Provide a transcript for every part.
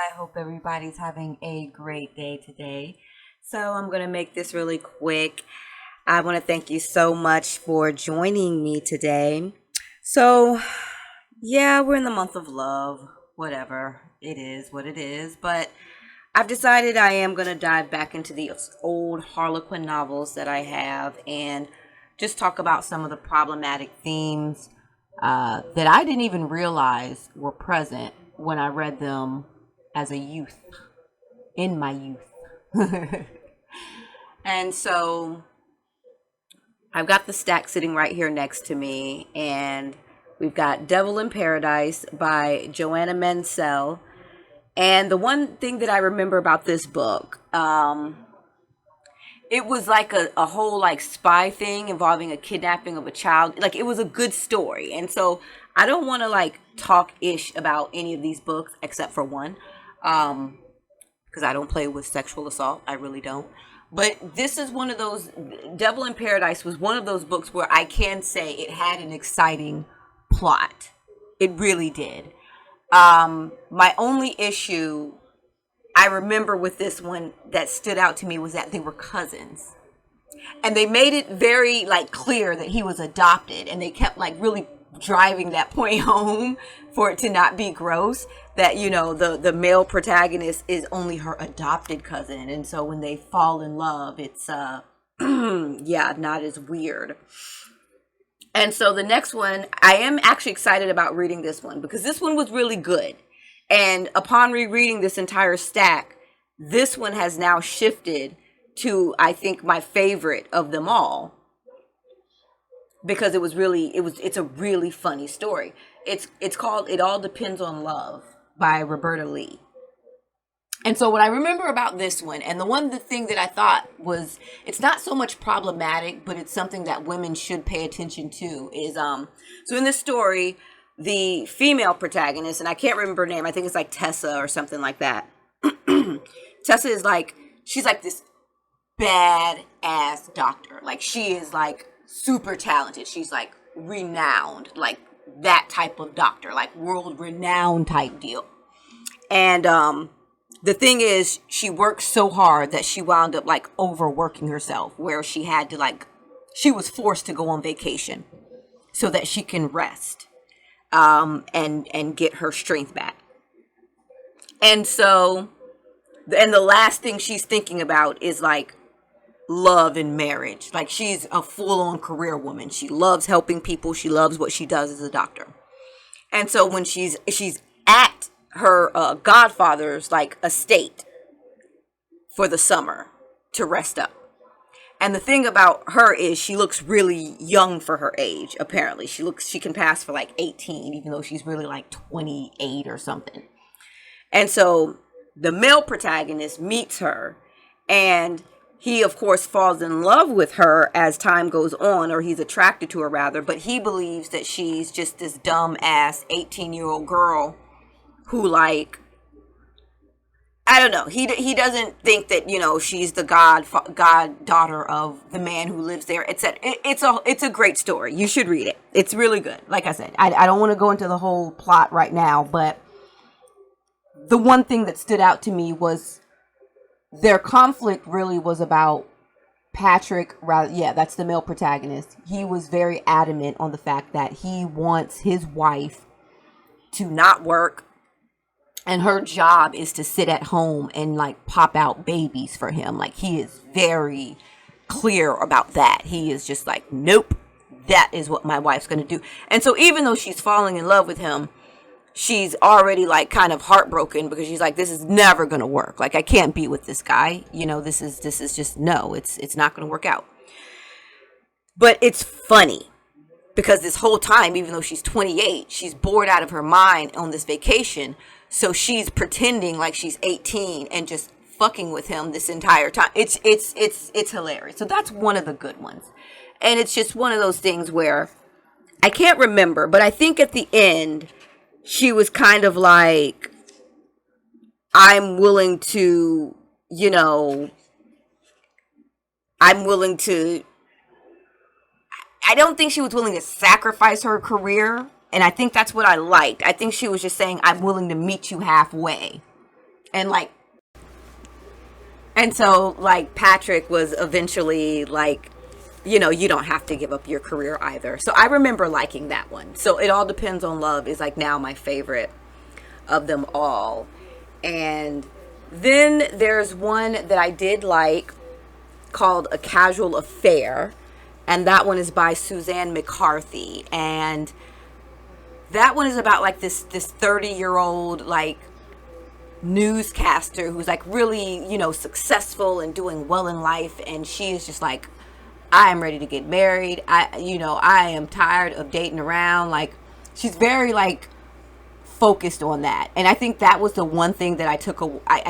I hope everybody's having a great day today. So, I'm going to make this really quick. I want to thank you so much for joining me today. So, yeah, we're in the month of love, whatever. It is what it is. But I've decided I am going to dive back into the old Harlequin novels that I have and just talk about some of the problematic themes that I didn't even realize were present when I read them as a youth, in my youth. And so I've got the stack sitting right here next to me, and we've got Devil in Paradise by Joana Mansell. And the one thing that I remember about this book, it was like a whole like spy thing involving a kidnapping of a child. Like, it was a good story. And so I don't want to like talk ish about any of these books except for one, because I don't play with sexual assault. I really don't. But this is one of those, Devil in Paradise was one of those books where I can say it had an exciting plot. It really did. My only issue I remember with this one that stood out to me was that they were cousins. And they made it very like clear that he was adopted, and they kept like really driving that point home for it to not be gross, that the male protagonist is only her adopted cousin, and so when they fall in love, it's yeah, not as weird. And so the next one, I am actually excited about reading this one because this one was really good. And upon rereading this entire stack, this one has now shifted to, I think, my favorite of them all, because it's a really funny story. It's called It All Depends on Love by Roberta Leigh. And so what I remember about this one, and the thing that I thought was, it's not so much problematic, but it's something that women should pay attention to, is so in this story, the female protagonist, and I can't remember her name, I think it's like Tessa or something like that. Tessa is like, she's like this bad ass doctor. Like, she is like super talented. She's like renowned, like that type of doctor, like world renowned type deal. And the thing is, she worked so hard that she wound up like overworking herself, where she had to she was forced to go on vacation so that she can rest, and get her strength back. And so, and the last thing she's thinking about is like love and marriage. Like, she's a full-on career woman. She loves helping people. She loves what she does as a doctor. And so when she's at her godfather's like estate for the summer to rest up. And the thing about her is she looks really young for her age, apparently. She can pass for like 18, even though she's really like 28 or something. And so the male protagonist meets her, and he, of course, falls in love with her as time goes on, or he's attracted to her rather, but he believes that she's just this dumb ass 18-year-old girl who, like, I don't know. He doesn't think that, she's the goddaughter of the man who lives there. It's a great story. You should read it. It's really good. Like I said, I don't want to go into the whole plot right now, but the one thing that stood out to me was their conflict really was about Patrick. Yeah, that's the male protagonist. He was very adamant on the fact that he wants his wife to not work, and her job is to sit at home and like pop out babies for him. Like, he is very clear about that. He is just like, nope, that is what my wife's going to do. And so even though she's falling in love with him, she's already like kind of heartbroken, because she's like, this is never going to work. Like, I can't be with this guy. This is just, no, it's not going to work out. But it's funny because this whole time, even though she's 28, she's bored out of her mind on this vacation. So she's pretending like she's 18 and just fucking with him this entire time. It's hilarious. So that's one of the good ones. And it's just one of those things where I can't remember, but I think at the end she was kind of like, I'm willing to, I don't think she was willing to sacrifice her career. And I think that's what I liked. I think she was just saying, I'm willing to meet you halfway And like, and so like Patrick was eventually like, you know, you don't have to give up your career either. So I remember liking that one. So It All Depends on Love is like now my favorite of them all. And then there's one that I did like called A Casual Affair. And that one is by Susanne McCarthy. And that one is about like this 30-year-old like newscaster who's like really, you know, successful and doing well in life. And she is just like, I am ready to get married. I am tired of dating around. Like, she's very like focused on that. And I think that was the one thing that I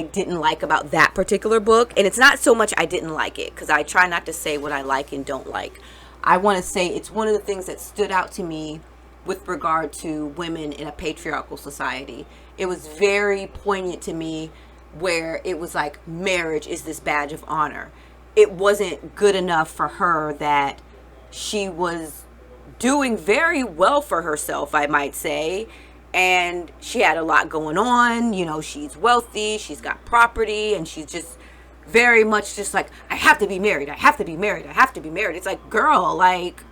didn't like about that particular book. And it's not so much I didn't like it, because I try not to say what I like and don't like. I want to say it's one of the things that stood out to me with regard to women in a patriarchal society. It was very poignant to me, where it was like marriage is this badge of honor. It wasn't good enough for her that she was doing very well for herself, I might say. And she had a lot going on. You know, she's wealthy, she's got property, and she's just very much just like, I have to be married, I have to be married, I have to be married. It's like, girl, like,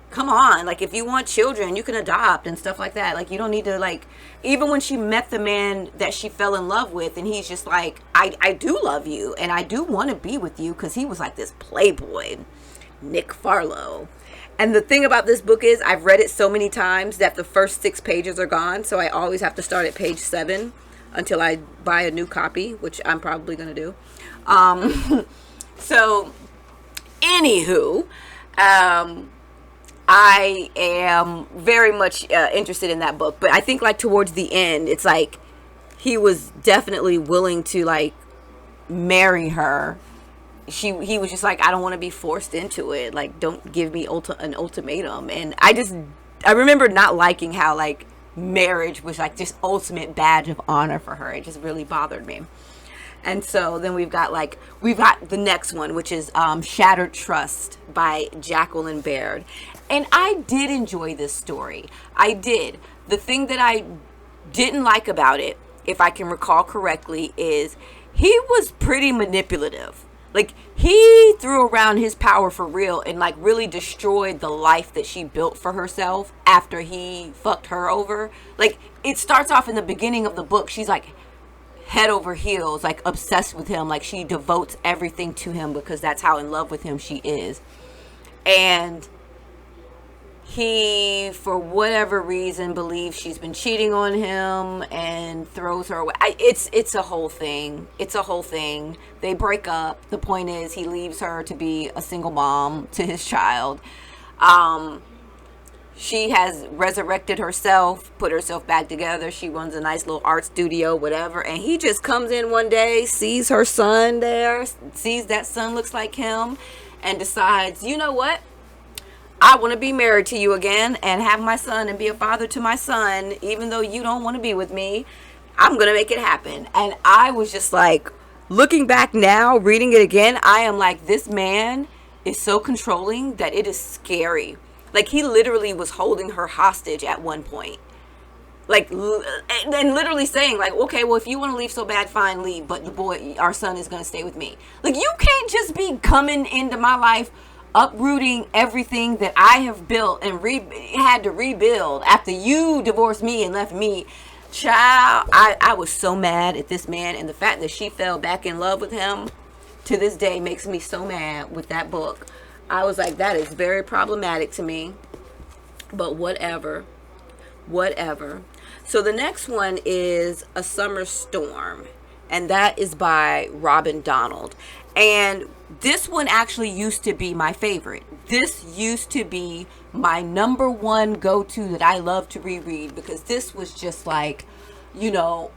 come on. Like, if you want children, you can adopt and stuff like that. Like, you don't need to, like, even when she met the man that she fell in love with, and he's just like, I do love you, and I do want to be with you, because he was like this playboy, Nick Farlow. And the thing about this book is, I've read it so many times that the first 6 pages are gone, so I always have to start at page 7 until I buy a new copy, which I'm probably going to do. So, anywho, I am very much interested in that book. But I think like towards the end, it's like he was definitely willing to like marry her. He was just like, I don't want to be forced into it. Like, don't give me an ultimatum. And I remember not liking how like marriage was like this ultimate badge of honor for her. It just really bothered me. And so then we've got the next one, which is Shattered Trust by Jacqueline Baird. And I did enjoy this story. I did. The thing that I didn't like about it, if I can recall correctly, is he was pretty manipulative. Like, he threw around his power for real and like really destroyed the life that she built for herself after he fucked her over. Like, it starts off in the beginning of the book. She's like head over heels, like obsessed with him. Like, she devotes everything to him because that's how in love with him she is. And he, for whatever reason, believes she's been cheating on him and throws her away. It's a whole thing. It's a whole thing. They break up. The point is, he leaves her to be a single mom to his child. She has resurrected herself, put herself back together. She runs a nice little art studio, whatever. And he just comes in one day, sees her son there, sees that son looks like him, and decides, you know what? I want to be married to you again and have my son and be a father to my son, even though you don't want to be with me. I'm going to make it happen. And I was just like, looking back now, reading it again, I am like, this man is so controlling that it is scary. Like, he literally was holding her hostage at one point. Like, and literally saying, like, okay, well, if you want to leave so bad, fine, leave. But the boy, our son, is going to stay with me. Like, you can't just be coming into my life uprooting everything that I have built and had to rebuild after you divorced me and left me. Child, I was so mad at this man, and the fact that she fell back in love with him to this day makes me so mad with that book. I was like, that is very problematic to me, but whatever. So the next one is A Summer Storm, and that is by Robyn Donald. And this one actually used to be my favorite. This used to be my number one go-to that I love to reread, because this was just like, you know,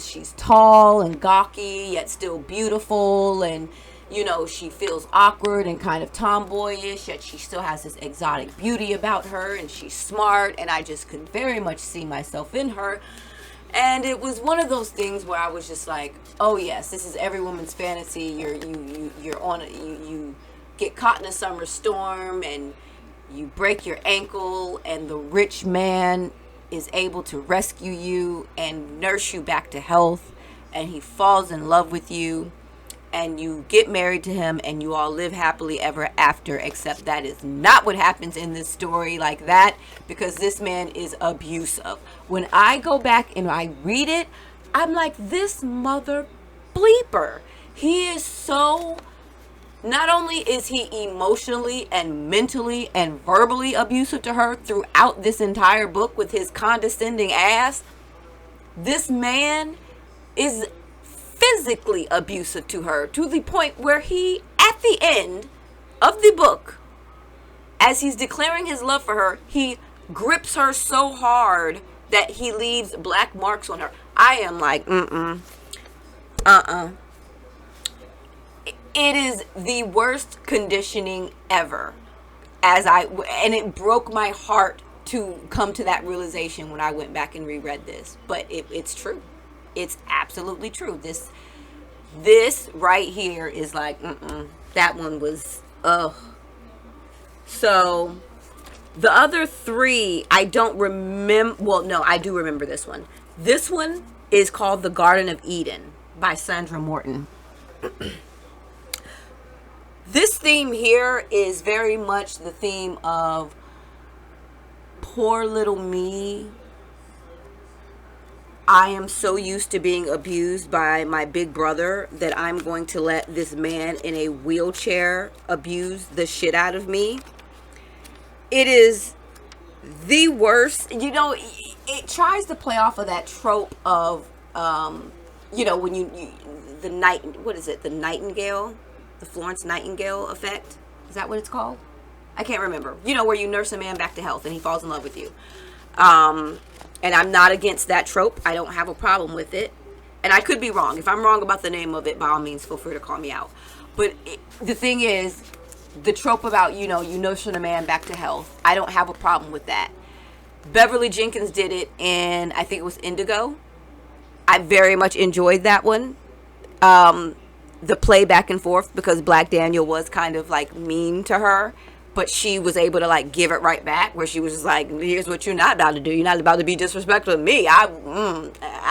she's tall and gawky, yet still beautiful, and, you know, she feels awkward and kind of tomboyish, yet she still has this exotic beauty about her, and she's smart, and I just could very much see myself in her. And it was one of those things where I was just like, oh yes, this is every woman's fantasy. You get caught in a summer storm and you break your ankle, and the rich man is able to rescue you and nurse you back to health and he falls in love with you, and you get married to him, and you all live happily ever after, except that is not what happens in this story like that, because this man is abusive. When I go back and I read it, I'm like, this mother bleeper. He is so, not only is he emotionally and mentally and verbally abusive to her throughout this entire book with his condescending ass, this man is physically abusive to her, to the point where he, at the end of the book, as he's declaring his love for her, he grips her so hard that he leaves black marks on her. I am like, It is the worst conditioning ever. And it broke my heart to come to that realization when I went back and reread this. But it's true. It's absolutely true. This right here is like, that one was, ugh. So, the other three, I don't remember, well, no, I do remember this one. This one is called The Garden of Eden by Sandra Marton. This theme here is very much the theme of poor little me. I am so used to being abused by my big brother that I'm going to let this man in a wheelchair abuse the shit out of me. It is the worst. You know, it tries to play off of that trope of, you know, when the Nightingale, the Florence Nightingale effect. Is that what it's called? I can't remember. You know, where you nurse a man back to health and he falls in love with you. And I'm not against that trope. I don't have a problem with it. And I could be wrong. If I'm wrong about the name of it, by all means, feel free to call me out. But the thing is, the trope about, you know, you nursing a man back to health, I don't have a problem with that. Beverly Jenkins did it in, I think it was Indigo. I very much enjoyed that one. The play back and forth, because Black Daniel was kind of like mean to her, but she was able to like give it right back, where she was just like, here's what you're not about to do. You're not about to be disrespectful to me. I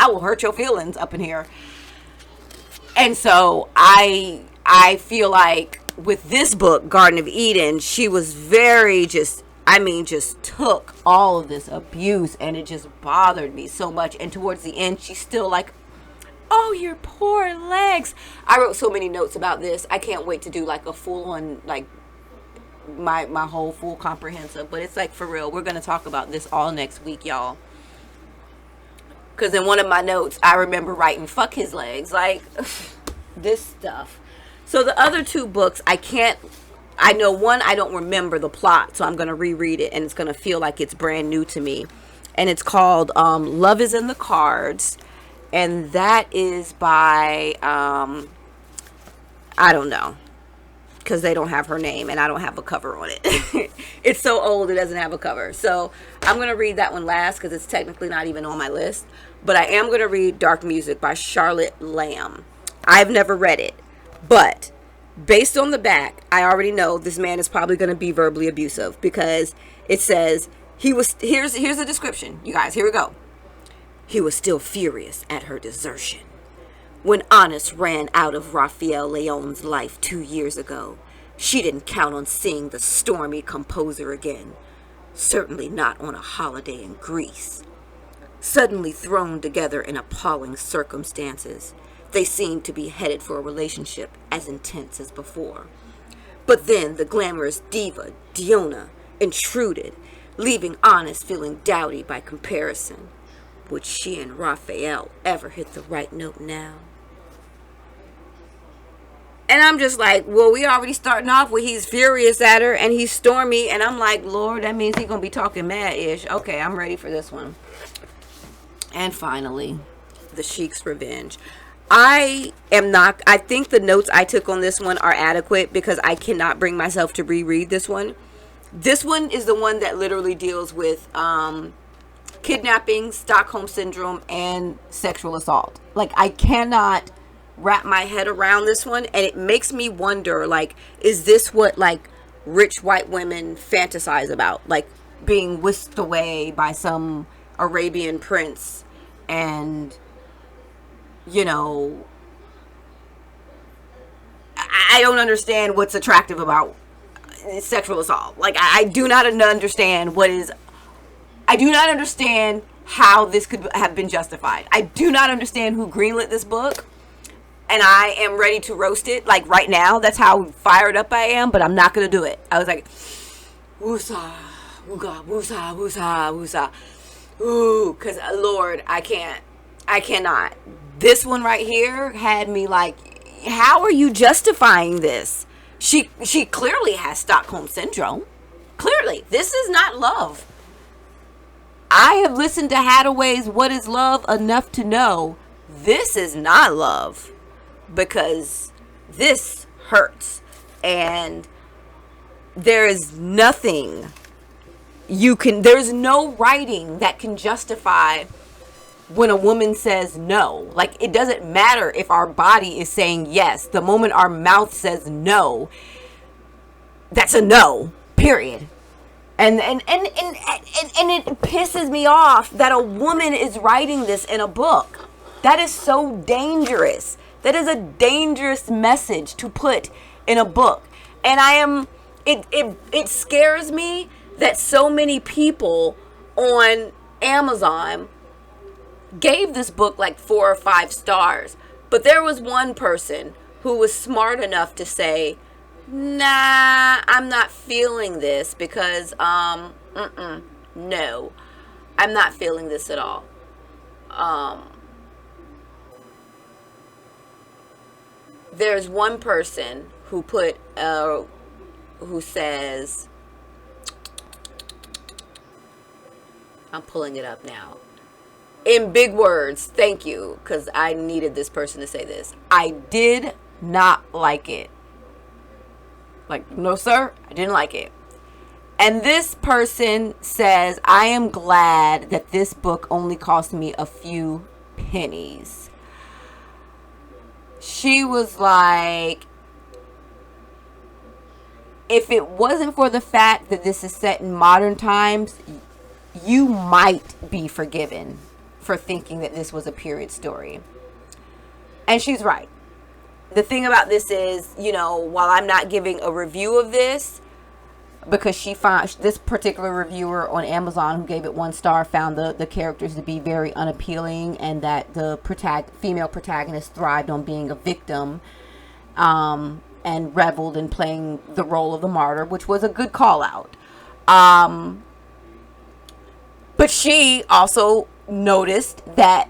will hurt your feelings up in here. And so I feel like with this book, Garden of Eden, she was very just took all of this abuse, and it just bothered me so much. And towards the end, she's still like, oh, your poor legs. I wrote so many notes about this. I can't wait to do like a full on, like, my whole full comprehensive. But it's like, for real, we're going to talk about this all next week, y'all. Because in one of my notes, I remember writing, fuck his legs. Like, this stuff. So the other two books, I know one, I don't remember the plot. So I'm going to reread it, and it's going to feel like it's brand new to me. And it's called Love is in the Cards. And that is by, I don't know, because they don't have her name and I don't have a cover on it. It's so old it doesn't have a cover. So I'm going to read that one last because it's technically not even on my list. But I am going to read Dark Music by Charlotte Lamb. I've never read it, but based on the back, I already know this man is probably going to be verbally abusive, because it says here's the description, you guys, here we go. He was still furious at her desertion. When Honest ran out of Raphael Leon's life 2 years ago, she didn't count on seeing the stormy composer again. Certainly not on a holiday in Greece. Suddenly thrown together in appalling circumstances, they seemed to be headed for a relationship as intense as before. But then the glamorous diva, Joana, intruded, leaving Honest feeling dowdy by comparison. Would she and Raphael ever hit the right note now? And I'm just like, well, we already starting off with he's furious at her and he's stormy. And I'm like, Lord, that means he's going to be talking mad-ish. Okay, I'm ready for this one. And finally, The Sheik's Revenge. I think the notes I took on this one are adequate, because I cannot bring myself to reread this one. This one is the one that literally deals with kidnapping, Stockholm Syndrome, and sexual assault. Like, I cannot wrap my head around this one, and it makes me wonder, like, is this what, like, rich white women fantasize about? Like, being whisked away by some Arabian prince and you know, I don't understand what's attractive about sexual assault. Like, I do not understand I do not understand how this could have been justified. I do not understand who greenlit this book. And I am ready to roast it, like, right now. That's how fired up I am, but I'm not going to do it. I was like, woosah, wooga, woosah, woosah, woosah. Ooh, because, Lord, I cannot. This one right here had me like, how are you justifying this? She clearly has Stockholm Syndrome. Clearly. This is not love. I have listened to Hathaway's What is Love enough to know this is not love. Because this hurts, and there is nothing there's no writing that can justify when a woman says no. Like, it doesn't matter if our body is saying yes. The moment our mouth says no, that's a no, period. And it pisses me off that a woman is writing this in a book. That is so dangerous. That is a dangerous message to put in a book. And it scares me that so many people on Amazon gave this book like 4 or 5 stars. But there was one person who was smart enough to say, nah, I'm not feeling this because, no, I'm not feeling this at all. There's one person who who says, I'm pulling it up now. In big words, thank you, because I needed this person to say this. I did not like it. Like, no, sir, I didn't like it. And this person says, I am glad that this book only cost me a few pennies. She was like, if it wasn't for the fact that this is set in modern times, you might be forgiven for thinking that this was a period story. And she's right. The thing about this is, while I'm not giving a review of this, because she found, this particular reviewer on Amazon who gave it 1 star found the characters to be very unappealing, and that the female protagonist thrived on being a victim, and reveled in playing the role of the martyr, which was a good call out. But she also noticed that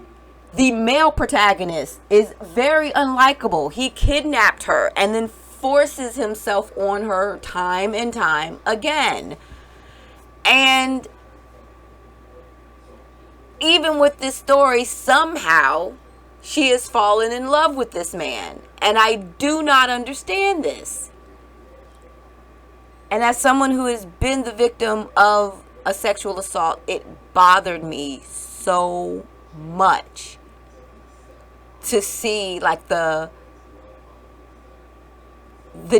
the male protagonist is very unlikable. He kidnapped her and then forces himself on her time and time again. And even with this story, somehow she has fallen in love with this man. And I do not understand this. And as someone who has been the victim of a sexual assault, it bothered me so much to see like the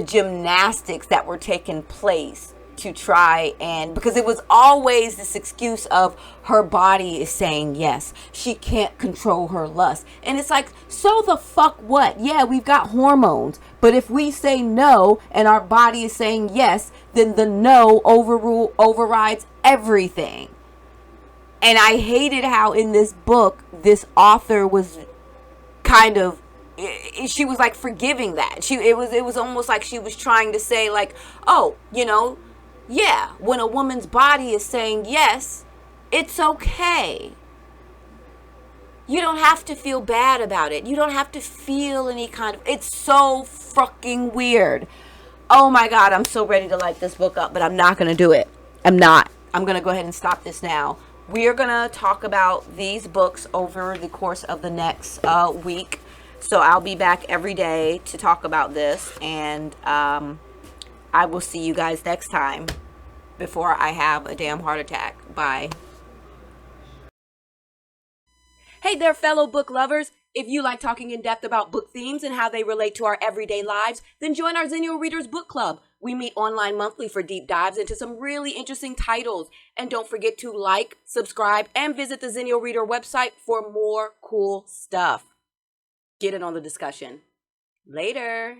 gymnastics that were taking place to try, and because it was always this excuse of her body is saying yes, she can't control her lust. And it's like, so the fuck what? Yeah, we've got hormones, but if we say no and our body is saying yes, then the no overrides everything. And I hated how in this book this author was kind of, she was like forgiving that. It was almost like she was trying to say like, oh, yeah, when a woman's body is saying yes, it's okay. You don't have to feel bad about it. You don't have to feel any kind of, it's so fucking weird. Oh my God, I'm so ready to light this book up, but I'm not going to do it. I'm not. I'm going to go ahead and stop this now. We are going to talk about these books over the course of the next week. So I'll be back every day to talk about this, and I will see you guys next time before I have a damn heart attack. Bye. Hey there, fellow book lovers. If you like talking in depth about book themes and how they relate to our everyday lives, then join our Xennial Readers book club. We meet online monthly for deep dives into some really interesting titles. And don't forget to like, subscribe, and visit the Xennial Reader website for more cool stuff. get in on the discussion. Later.